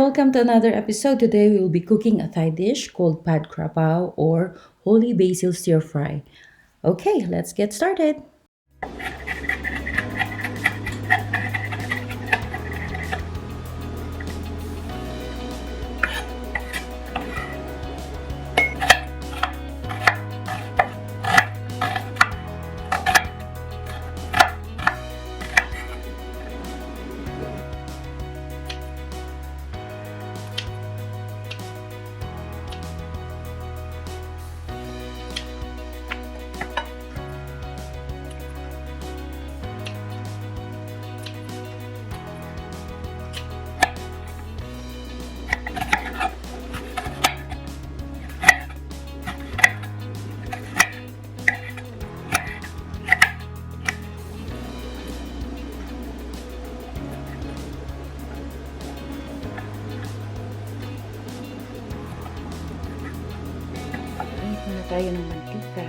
welcome to another episode. Today we will be cooking a Thai dish called Kra Pao or Holy Basil Stir Fry. Okay, let's get started. Init muna tayo ng mantika.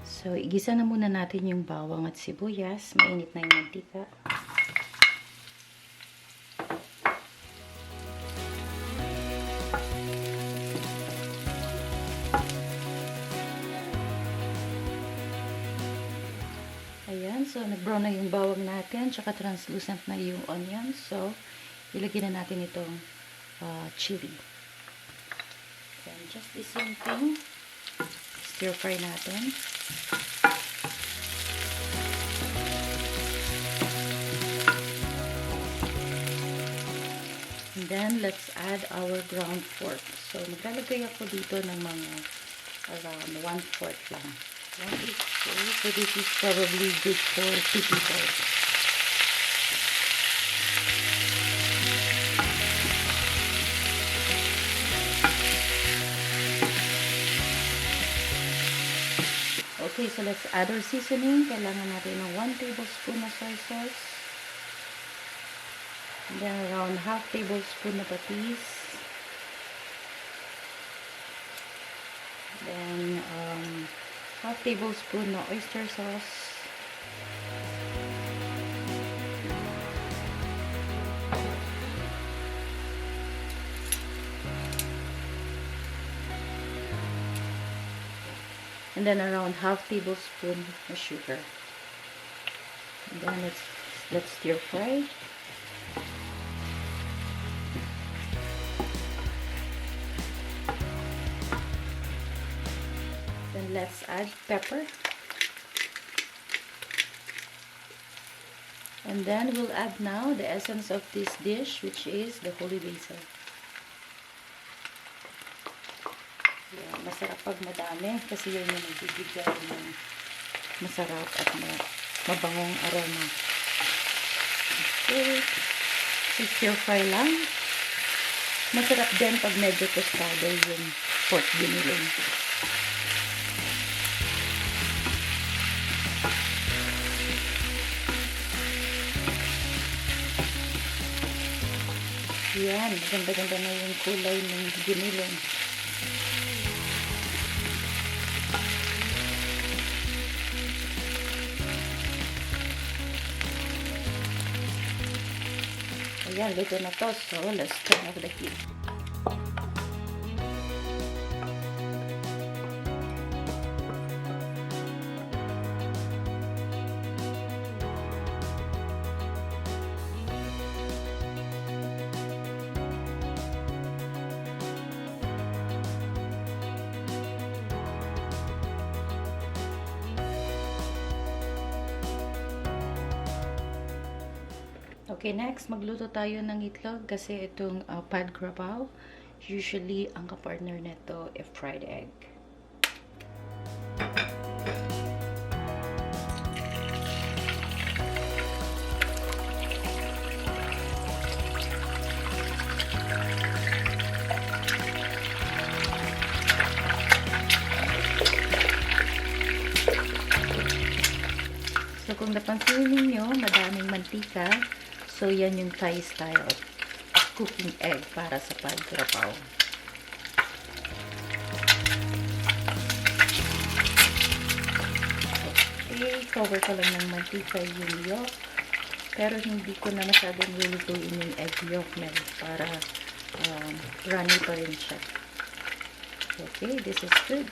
So, igisa na muna natin yung bawang at sibuyas. Mainit na yung mantika. Ayan, so nag-brown na yung bawang natin, tsaka translucent na yung onion. So, ilagyan na natin itong chili. And just the same thing. Stir fry natin. And then, let's add our ground pork. So, maglalagay ako dito ng mga around 1/4 lang. 1/8. So, this is probably good for 2 people. Okay, so let's add our seasoning. Kailangan natin ng 1 tablespoon na soy sauce. And then around half tablespoon na patis. Then half tablespoon na oyster sauce. And then around half tablespoon of sugar. And then let's stir fry. Then let's add pepper. And then we'll add now the essence of this dish, which is the holy basil. Yan, masarap pag madami kasi yun yung nagbibigay ng masarap at mabangong aroma. Okay. So, stir fry lang. Masarap din pag medyo tostado yung pork giniling. Yan, ganda-ganda na yung kulay ng giniling. Ayan, luto na to. So, let's turn off the heat. Okay, next, magluto tayo ng itlog kasi itong pad Kra Pao, usually ang kapartner nito ay fried egg. So, kung napansin niyo, madaming mantika. So, yan yung Thai style of cooking egg para sa pad Kra Pao. Okay. cover ko lang ng mantika yung yolk. Pero hindi ko na masyadong lulutuin yung egg yolk na para runny pa rin siya. Okay, this is good.